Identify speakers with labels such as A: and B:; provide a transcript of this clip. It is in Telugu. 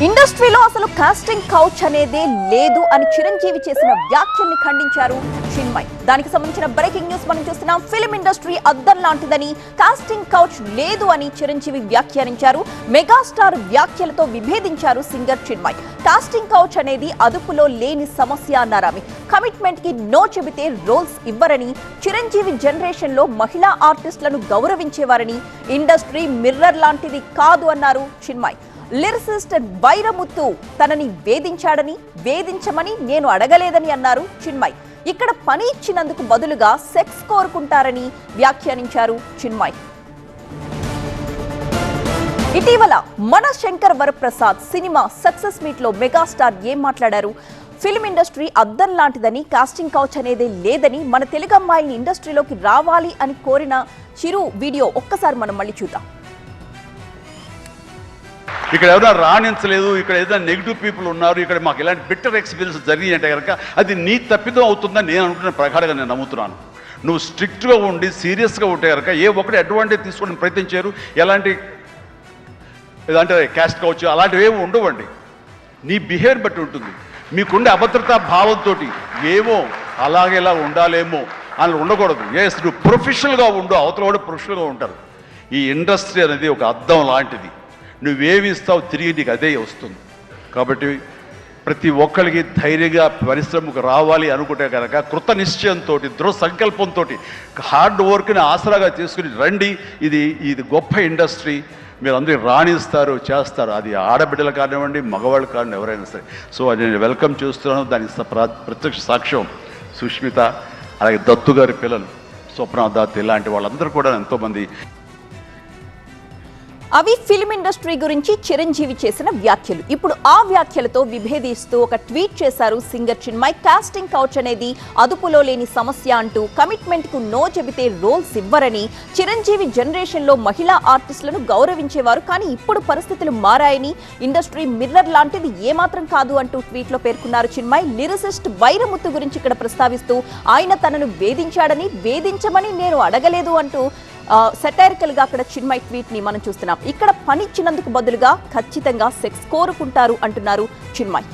A: ఇండస్ట్రీలో అసలు కాస్టింగ్ కౌచ్ అనేదే లేదు అని చిరంజీవి చేసిన వ్యాఖ్యల్ని ఖండించారు చిన్మయ్. దానికి సంబంధించిన బ్రేకింగ్ న్యూస్ మనం చూస్తున్నాం. ఫిల్మ్ ఇండస్ట్రీ అద్దం లాంటిదని, కాస్టింగ్ కౌచ్ లేదు అని చిరంజీవి వ్యాఖ్యానించారు. మెగాస్టార్ వ్యాఖ్యలతో విభేదించారు సింగర్ చిన్మయ్. కాస్టింగ్ కౌచ్ అనేది అదుపులో లేని సమస్య అన్నారామె. కమిట్మెంట్ కి నో చెబితే రోల్స్ ఇవ్వరని, చిరంజీవి జనరేషన్ లో మహిళా ఆర్టిస్టులను గౌరవించేవారని, ఇండస్ట్రీ మిర్రర్ లాంటిది కాదు అన్నారు చిన్మయ్. లిరిసిస్ట్ వైరముత్తు తనని వేధించమని నేను అడగలేదని అన్నారు చిన్మయ్. ఇక్కడ పని ఇచ్చినందుకు బదులుగా సెక్స్ కోరుకుంటారని వ్యాఖ్యానించారు చిన్మయ్. ఇటీవల మన Shankar Varaprasad cinema success meet లో మెగాస్టార్ ఏం మాట్లాడారు? ఫిల్మ్ ఇండస్ట్రీ అద్దం లాంటిదని, కాస్టింగ్ కౌచ్ అనేది లేదని, మన తెలుగు అమ్మాయిని ఇండస్ట్రీలోకి రావాలి అని కోరిన చిరు వీడియో ఒక్కసారి మనం మళ్ళీ చూద్దాం.
B: ఇక్కడ ఎవరైనా రాణించలేదు, ఇక్కడ ఏదైనా నెగిటివ్ పీపుల్ ఉన్నారు, ఇక్కడ మాకు ఇలాంటి బిట్టర్ ఎక్స్పీరియన్స్ జరిగి అంటే కనుక అది నీ తప్పిదం అవుతుందని నేను అనుకున్న ప్రకారంగా నేను నమ్ముతున్నాను. నువ్వు స్ట్రిక్ట్గా ఉండి సీరియస్గా ఉంటే కనుక ఏ ఒక్కటి అడ్వాంటేజ్ తీసుకోవడానికి ప్రయత్నించారు. ఎలాంటి ఏదంటే క్యాస్ట్ కావచ్చు అలాంటివి ఏమి ఉండవండి. నీ బిహేవియర్ బట్టి ఉంటుంది. మీకుండే అభద్రతా భావంతో ఏమో అలాగేలా ఉండాలేమో అని ఉండకూడదు. ఎస్, నువ్వు ప్రొఫెషనల్గా ఉండు, అవతల కూడా ప్రొఫెషనల్గా ఉంటారు. ఈ ఇండస్ట్రీ అనేది ఒక అద్దం లాంటిది. నువ్వేమి ఇస్తావు తిరిగి నీకు అదే వస్తుంది. కాబట్టి ప్రతి ఒక్కరికి ధైర్యంగా పరిశ్రమకు రావాలి అనుకుంటే కనుక కృత నిశ్చయంతో, దృఢ సంకల్పంతో, హార్డ్ వర్క్ని ఆసరాగా తీసుకుని రండి. ఇది గొప్ప ఇండస్ట్రీ. మీరు అందరూ రాణిస్తారు, చేస్తారు. అది ఆడబిడ్డలు కానివ్వండి, మగవాళ్ళు కానివ్వండి, ఎవరైనా సరే. సో అది నేను వెల్కమ్ చేస్తున్నాను. దానికి ప్రత్యక్ష సాక్ష్యం సుష్మిత, అలాగే దత్తు గారి పిల్లలు స్వప్న దత్, ఇలాంటి వాళ్ళందరూ కూడా ఎంతోమంది.
A: అవి ఫిల్మ్ ఇండస్ట్రీ గురించి చిరంజీవి చేసిన వ్యాఖ్యలు. ఇప్పుడు ఆ వ్యాఖ్యలతో విభేదిస్తూ ఒక ట్వీట్ చేశారు సింగర్ చిన్మయ్. కాస్టింగ్ కౌచ్ అనేది అదుపులో లేని సమస్య అంటూ, కమిట్మెంట్ కు నో చెబితే రోల్స్ ఇవ్వరని, చిరంజీవి జనరేషన్ లో మహిళా ఆర్టిస్టులను గౌరవించేవారు, కానీ ఇప్పుడు పరిస్థితులు మారాయని, ఇండస్ట్రీ మిర్రర్ లాంటిది ఏమాత్రం కాదు అంటూ ట్వీట్ లో పేర్కొన్నారు చిన్మయ్. లిరిసిస్ట్ వైరముత్తు గురించి ఇక్కడ ప్రస్తావిస్తూ, ఆయన తనను వేధించమని నేను అడగలేదు అంటూ సెటైరికల్ గా అక్కడ చిన్మయ్ ట్వీట్ ని మనం చూస్తున్నాం. ఇక్కడ పనిచ్చినందుకు బదులుగా ఖచ్చితంగా సెక్స్ కోరుకుంటారు అంటున్నారు చిన్మయ్.